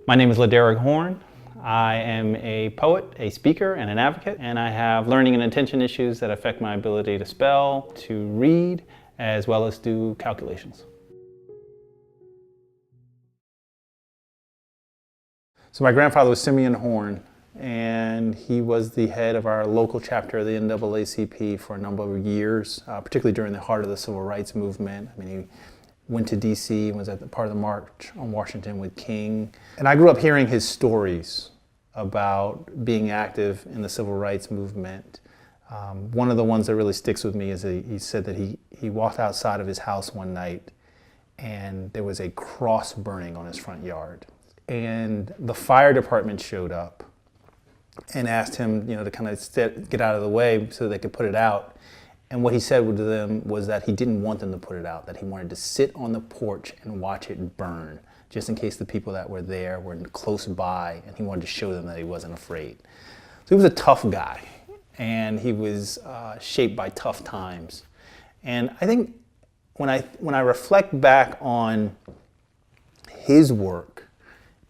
My name is LeDerick Horne. I am a poet, a speaker, and an advocate, and I have learning and attention issues that affect my ability to spell, to read, as well as do calculations. So my grandfather was Simeon Horne, and he was the head of our local chapter of the NAACP for a number of years, particularly during the heart of the Civil Rights Movement. I mean, he went to DC and was at part of the March on Washington with King. And I grew up hearing his stories about being active in the Civil Rights Movement. One of the ones that really sticks with me is he said that he walked outside of his house one night and there was a cross burning on his front yard. And the fire department showed up and asked him, to kind of get out of the way so they could put it out. And what he said to them was that he didn't want them to put it out, that he wanted to sit on the porch and watch it burn, just in case the people that were there were close by, and he wanted to show them that he wasn't afraid. So he was a tough guy, and he was shaped by tough times. And I think when I reflect back on his work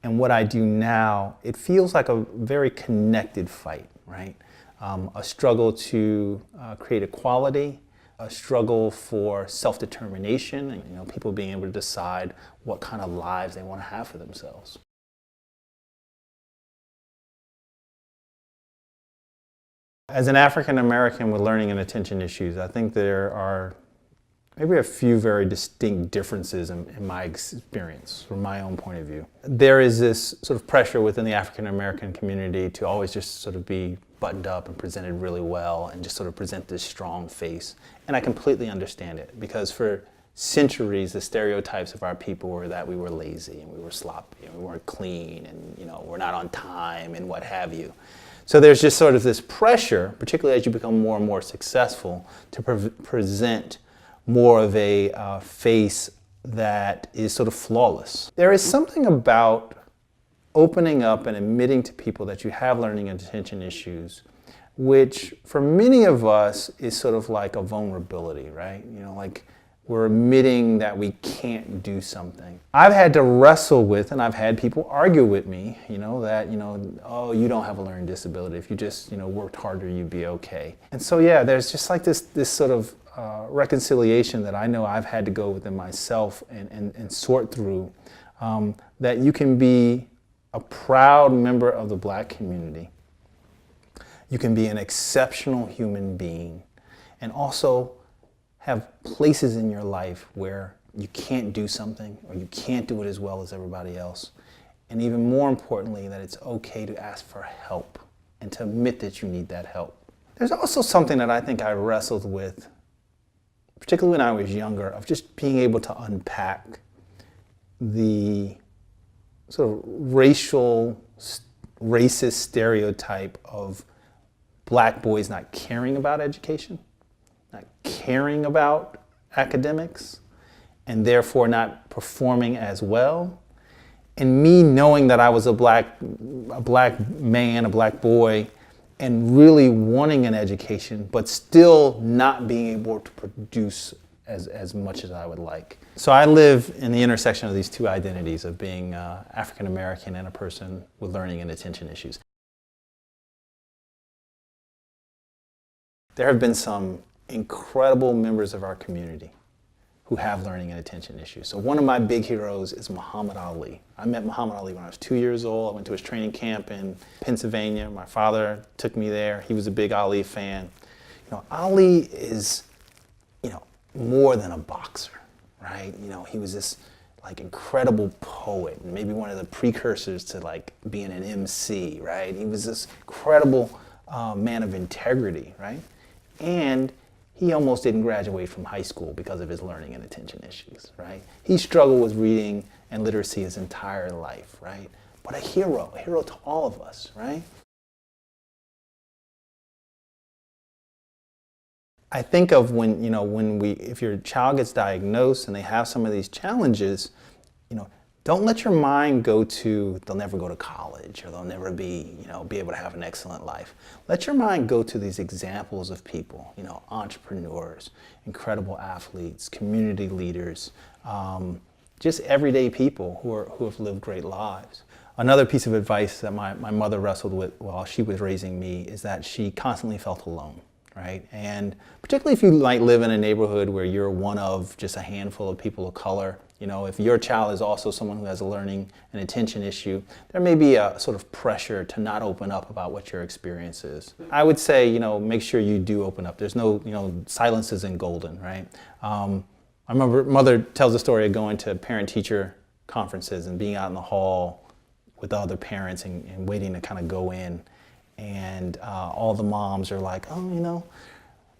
and what I do now, it feels like a very connected fight, right? A struggle to create equality, a struggle for self-determination, and people being able to decide what kind of lives they want to have for themselves. As an African American with learning and attention issues, I think there are maybe a few very distinct differences in my experience, from my own point of view. There is this sort of pressure within the African American community to always just sort of be buttoned up and presented really well and just sort of present this strong face. And I completely understand it, because for centuries the stereotypes of our people were that we were lazy and we were sloppy and we weren't clean and we're not on time and what have you. So there's just sort of this pressure, particularly as you become more and more successful, to present more of a face that is sort of flawless. There is something about opening up and admitting to people that you have learning and attention issues, which for many of us is sort of like a vulnerability, right? Like we're admitting that we can't do something. I've had to wrestle with, and I've had people argue with me, that, oh, you don't have a learning disability. If you just, worked harder, you'd be okay. And so, yeah, there's just like this sort of reconciliation that I know I've had to go within myself and sort through, that you can be a proud member of the Black community. You can be an exceptional human being and also have places in your life where you can't do something or you can't do it as well as everybody else. And even more importantly, that it's okay to ask for help and to admit that you need that help. There's also something that I think I wrestled with, particularly when I was younger, of just being able to unpack the sort of racist stereotype of Black boys not caring about education, not caring about academics, and therefore not performing as well. And me knowing that I was a black man, a Black boy, and really wanting an education, but still not being able to produce as much as I would like. So I live in the intersection of these two identities of being African American and a person with learning and attention issues. There have been some incredible members of our community who have learning and attention issues. So one of my big heroes is Muhammad Ali. I met Muhammad Ali when I was 2 years old. I went to his training camp in Pennsylvania. My father took me there. He was a big Ali fan. Ali is, more than a boxer, right? He was this incredible poet, and maybe one of the precursors to being an MC, right? He was this incredible man of integrity, right? And he almost didn't graduate from high school because of his learning and attention issues, right? He struggled with reading and literacy his entire life, right? But a hero to all of us, right? I think of if your child gets diagnosed and they have some of these challenges, don't let your mind go to they'll never go to college or they'll never be able to have an excellent life. Let your mind go to these examples of people, entrepreneurs, incredible athletes, community leaders, just everyday people who have lived great lives. Another piece of advice that my mother wrestled with while she was raising me is that she constantly felt alone, right? And particularly if you might live in a neighborhood where you're one of just a handful of people of color, you know, if your child is also someone who has a learning and attention issue, there may be a sort of pressure to not open up about what your experience is. I would say, you know, make sure you do open up. There's no, you know, silence isn't golden, right? I remember mother tells a story of going to parent-teacher conferences and being out in the hall with other parents and waiting to kind of go in, and all the moms are like, oh, you know,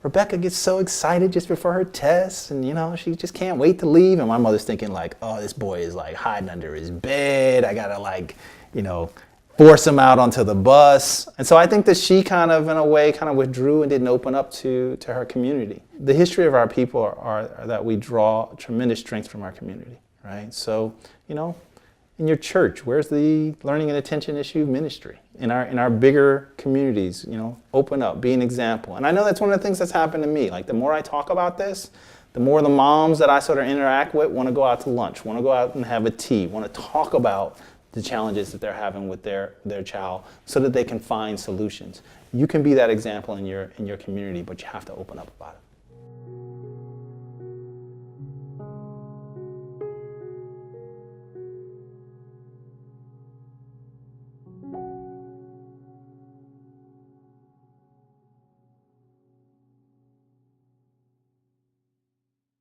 Rebecca gets so excited just before her test, and you know, she just can't wait to leave. And my mother's thinking like, oh, this boy is like hiding under his bed. I gotta like, you know, force him out onto the bus. And so I think that she kind of, in a way, kind of withdrew and didn't open up to her community. The history of our people are that we draw tremendous strength from our community, right? So, you know, in your church, where's the learning and attention issue ministry? In our bigger communities, you know, open up, be an example. And I know that's one of the things that's happened to me. Like the more I talk about this, the more the moms that I sort of interact with want to go out to lunch, want to go out and have a tea, want to talk about the challenges that they're having with their child so that they can find solutions. You can be that example in your community, but you have to open up about it.